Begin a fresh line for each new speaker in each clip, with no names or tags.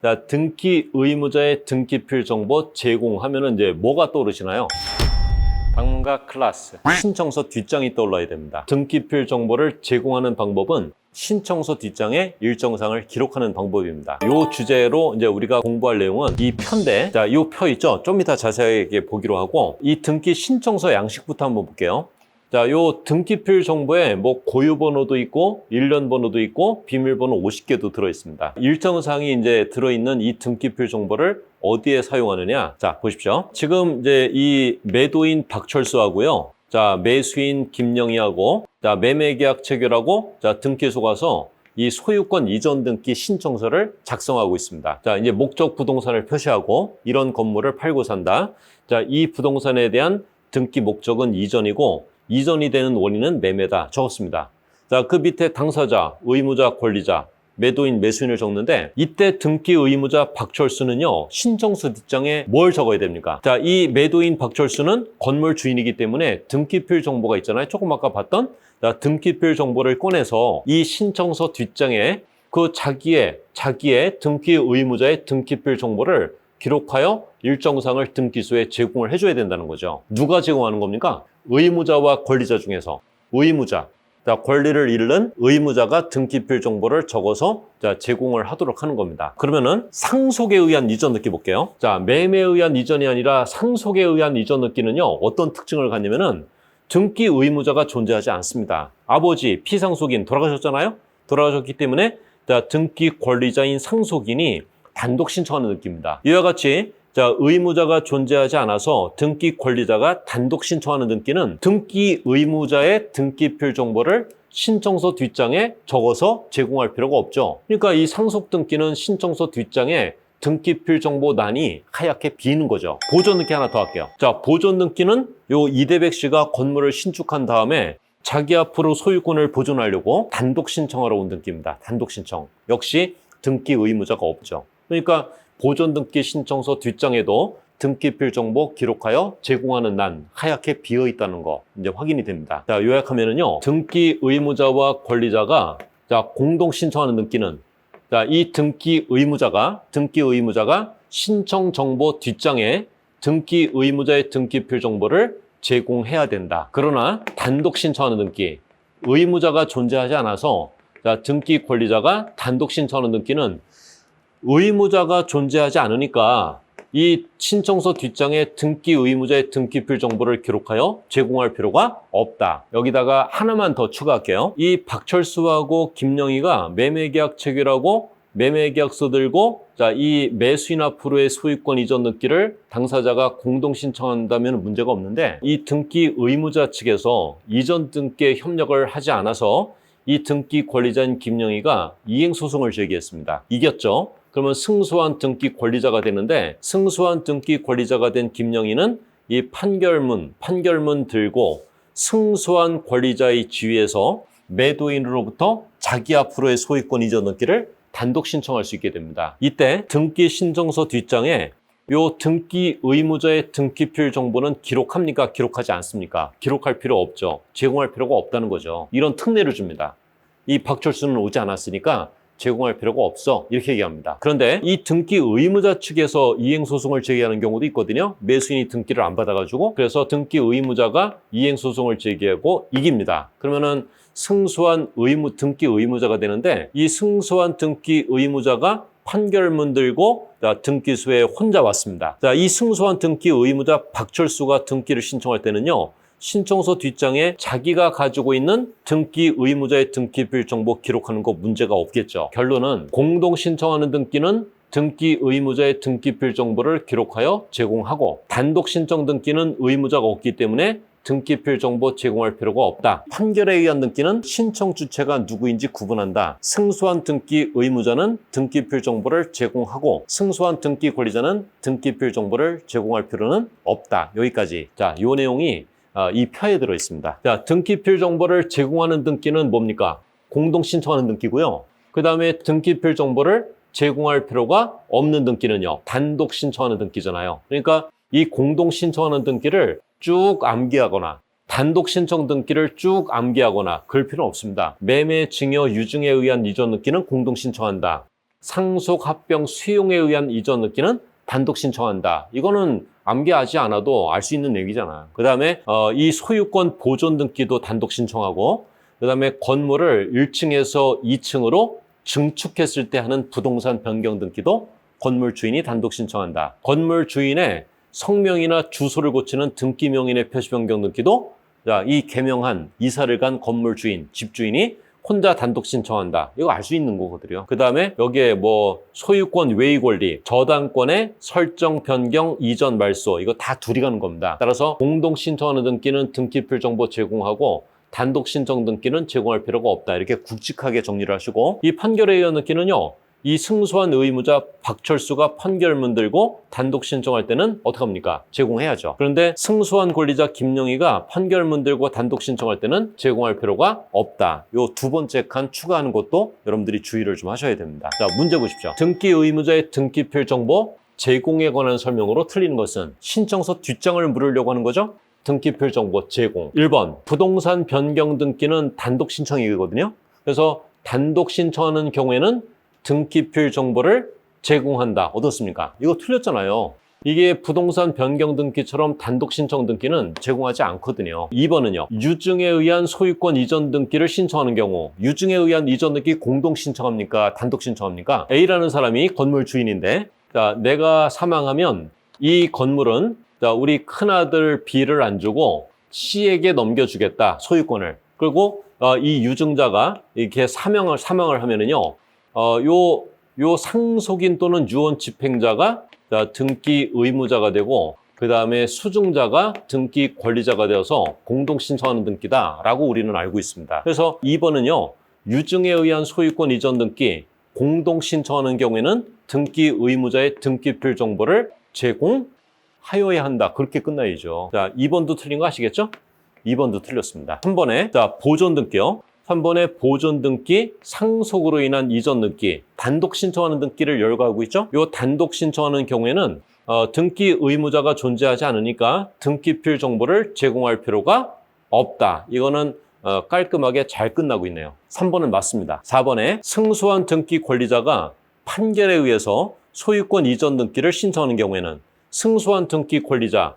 자, 등기 의무자의 등기필 정보 제공하면은 이제 뭐가 떠오르시나요? 방문가 클래스, 신청서 뒷장이 떠올라야 됩니다. 등기필 정보를 제공하는 방법은 신청서 뒷장에 일정사항을 기록하는 방법입니다. 이 주제로 이제 우리가 공부할 내용은 이 표인데, 자, 이 표 있죠? 좀 이따 자세하게 보기로 하고, 이 등기 신청서 양식부터 한번 볼게요. 자, 요 등기필 정보에 뭐 고유번호도 있고, 일련 번호도 있고, 비밀번호 50개도 들어있습니다. 일정 사항이 이제 들어있는 이 등기필 정보를 어디에 사용하느냐? 자, 보십시오. 지금 이제 이 매도인 박철수하고요. 자, 매수인 김영희하고, 자, 매매계약 체결하고, 자, 등기소 가서 이 소유권 이전 등기 신청서를 작성하고 있습니다. 자, 이제 목적 부동산을 표시하고, 이런 건물을 팔고 산다. 자, 이 부동산에 대한 등기 목적은 이전이고, 이전이 되는 원인은 매매다. 적었습니다. 자, 그 밑에 당사자, 의무자, 권리자, 매도인, 매수인을 적는데 이때 등기 의무자 박철수는요, 신청서 뒷장에 뭘 적어야 됩니까? 자, 이 매도인 박철수는 건물 주인이기 때문에 등기필 정보가 있잖아요. 조금 아까 봤던 자, 등기필 정보를 꺼내서 이 신청서 뒷장에 그 자기의 등기 의무자의 등기필 정보를 기록하여 일정상을 등기소에 제공을 해줘야 된다는 거죠. 누가 제공하는 겁니까? 의무자와 권리자 중에서 의무자, 자, 권리를 잃는 의무자가 등기필 정보를 적어서 자, 제공을 하도록 하는 겁니다. 그러면은 상속에 의한 이전 등기 볼게요. 자, 매매에 의한 이전이 아니라 상속에 의한 이전 등기는요, 어떤 특징을 갖냐면은 등기 의무자가 존재하지 않습니다. 아버지, 피상속인 돌아가셨잖아요? 돌아가셨기 때문에 자, 등기 권리자인 상속인이 단독 신청하는 등기입니다. 이와 같이 자, 의무자가 존재하지 않아서 등기 권리자가 단독 신청하는 등기는 등기 의무자의 등기필 정보를 신청서 뒷장에 적어서 제공할 필요가 없죠. 그러니까 이 상속 등기는 신청서 뒷장에 등기필 정보란이 하얗게 비는 거죠. 보존 등기 하나 더 할게요. 자, 보존 등기는 요 이대백 씨가 건물을 신축한 다음에 자기 앞으로 소유권을 보존하려고 단독 신청하러 온 등기입니다. 단독 신청. 역시 등기 의무자가 없죠. 그러니까 보존 등기 신청서 뒷장에도 등기필 정보 기록하여 제공하는 란 하얗게 비어 있다는 거 이제 확인이 됩니다. 자, 요약하면은요, 등기 의무자와 권리자가 자, 공동 신청하는 등기는 자, 이 등기 의무자가 신청 정보 뒷장에 등기 의무자의 등기필 정보를 제공해야 된다. 그러나 단독 신청하는 등기, 의무자가 존재하지 않아서 자, 등기 권리자가 단독 신청하는 등기는 의무자가 존재하지 않으니까 이 신청서 뒷장에 등기 의무자의 등기필 정보를 기록하여 제공할 필요가 없다. 여기다가 하나만 더 추가할게요. 이 박철수하고 김영희가 매매계약 체결하고 매매계약서 들고 자, 이 매수인 앞으로의 소유권 이전 등기를 당사자가 공동 신청한다면 문제가 없는데 이 등기 의무자 측에서 이전 등기에 협력을 하지 않아서 이 등기 권리자인 김영희가 이행소송을 제기했습니다. 이겼죠. 그러면 승소한 등기 권리자가 되는데 승소한 등기 권리자가 된 김영희는 이 판결문 들고 승소한 권리자의 지위에서 매도인으로부터 자기 앞으로의 소유권 이전 등기를 단독 신청할 수 있게 됩니다. 이때 등기 신청서 뒷장에 요 등기 의무자의 등기필 정보는 기록합니까? 기록하지 않습니까? 기록할 필요 없죠. 제공할 필요가 없다는 거죠. 이런 특례를 줍니다. 이 박철수는 오지 않았으니까 제공할 필요가 없어 이렇게 얘기합니다. 그런데 이 등기 의무자 측에서 이행소송을 제기하는 경우도 있거든요. 매수인이 등기를 안 받아가지고 그래서 등기 의무자가 이행소송을 제기하고 이깁니다. 그러면은 승소한 등기 의무자가 되는데 이 승소한 등기 의무자가 판결문 들고 자, 등기소에 혼자 왔습니다. 자, 이 승소한 등기 의무자 박철수가 등기를 신청할 때는요, 신청서 뒷장에 자기가 가지고 있는 등기 의무자의 등기필 정보 기록하는 거 문제가 없겠죠. 결론은 공동 신청하는 등기는 등기 의무자의 등기필 정보를 기록하여 제공하고 단독 신청 등기는 의무자가 없기 때문에 등기필 정보 제공할 필요가 없다. 판결에 의한 등기는 신청 주체가 누구인지 구분한다. 승소한 등기 의무자는 등기필 정보를 제공하고 승소한 등기 권리자는 등기필 정보를 제공할 필요는 없다. 여기까지. 자, 이 내용이 이 표에 들어 있습니다. 자, 등기필 정보를 제공하는 등기는 뭡니까? 공동 신청하는 등기고요. 그 다음에 등기필 정보를 제공할 필요가 없는 등기는요, 단독 신청하는 등기잖아요. 그러니까 이 공동 신청하는 등기를 쭉 암기하거나 단독 신청 등기를 쭉 암기하거나 그럴 필요는 없습니다. 매매, 증여, 유증에 의한 이전 등기는 공동 신청한다. 상속 합병 수용에 의한 이전 등기는 단독 신청한다. 이거는 암기하지 않아도 알 수 있는 얘기잖아. 그 다음에 이 소유권 보존 등기도 단독 신청하고, 그 다음에 건물을 1층에서 2층으로 증축했을 때 하는 부동산 변경 등기도 건물 주인이 단독 신청한다. 건물 주인의 성명이나 주소를 고치는 등기 명인의 표시 변경 등기도 이 개명한 이사를 간 건물 주인, 집주인이 혼자 단독 신청한다. 이거 알 수 있는 거거든요. 그 다음에 여기에 뭐 소유권 외의 권리, 저당권의 설정, 변경, 이전, 말소, 이거 다 둘이 가는 겁니다. 따라서 공동 신청하는 등기는 등기필 정보 제공하고 단독 신청 등기는 제공할 필요가 없다. 이렇게 굵직하게 정리를 하시고, 이 판결에 의한 등기는요, 이 승소한 의무자 박철수가 판결문 들고 단독 신청할 때는 어떻게 합니까? 제공해야죠. 그런데 승소한 권리자 김영희가 판결문 들고 단독 신청할 때는 제공할 필요가 없다. 요 두 번째 칸 추가하는 것도 여러분들이 주의를 좀 하셔야 됩니다. 자, 문제 보십시오. 등기 의무자의 등기필 정보 제공에 관한 설명으로 틀린 것은 신청서 뒷장을 물으려고 하는 거죠? 등기필 정보 제공. 1번, 부동산 변경 등기는 단독 신청이거든요. 그래서 단독 신청하는 경우에는 등기필 정보를 제공한다. 어떻습니까? 이거 틀렸잖아요. 이게 부동산 변경 등기처럼 단독 신청 등기는 제공하지 않거든요. 2번은요. 유증에 의한 소유권 이전 등기를 신청하는 경우, 유증에 의한 이전 등기 공동 신청합니까? 단독 신청합니까? A라는 사람이 건물 주인인데, 자, 내가 사망하면 이 건물은 우리 큰아들 B를 안 주고 C에게 넘겨주겠다. 소유권을. 그리고 이 유증자가 이렇게 사망을 하면은요, 요 상속인 또는 유언 집행자가 등기 의무자가 되고, 그 다음에 수증자가 등기 권리자가 되어서 공동 신청하는 등기다라고 우리는 알고 있습니다. 그래서 2번은요, 유증에 의한 소유권 이전 등기 공동 신청하는 경우에는 등기 의무자의 등기필 정보를 제공하여야 한다. 그렇게 끝나야죠. 자, 2번도 틀린 거 아시겠죠? 2번도 틀렸습니다. 3번에 보존 등기요. 3번에 보존 등기, 상속으로 인한 이전 등기, 단독 신청하는 등기를 열거하고 있죠. 이 단독 신청하는 경우에는 등기 의무자가 존재하지 않으니까 등기필 정보를 제공할 필요가 없다. 이거는 깔끔하게 잘 끝나고 있네요. 3번은 맞습니다. 4번에 승소한 등기 권리자가 판결에 의해서 소유권 이전 등기를 신청하는 경우에는 승소한 등기 권리자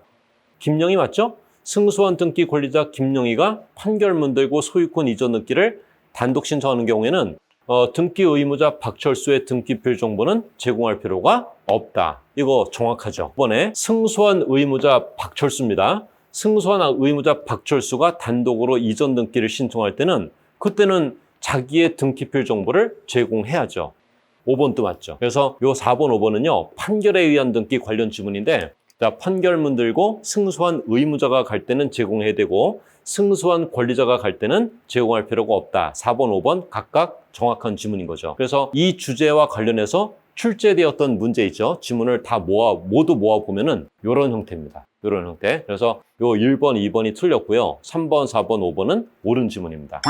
김영희 맞죠? 승소한 등기 권리자 김영희가 판결문 들고 소유권 이전 등기를 단독 신청하는 경우에는 등기 의무자 박철수의 등기필 정보는 제공할 필요가 없다. 이거 정확하죠. 이번에 승소한 의무자 박철수입니다. 승소한 의무자 박철수가 단독으로 이전 등기를 신청할 때는 그때는 자기의 등기필 정보를 제공해야죠. 5번도 맞죠. 그래서 요 4번, 5번은요. 판결에 의한 등기 관련 지문인데, 자, 판결문 들고 승소한 의무자가 갈 때는 제공해야 되고 승소한 권리자가 갈 때는 제공할 필요가 없다. 4번, 5번 각각 정확한 지문인 거죠. 그래서 이 주제와 관련해서 출제되었던 문제 있죠. 지문을 다 모두 모아보면은 이런 형태입니다. 이런 형태. 그래서 요 1번, 2번이 틀렸고요. 3번, 4번, 5번은 옳은 지문입니다.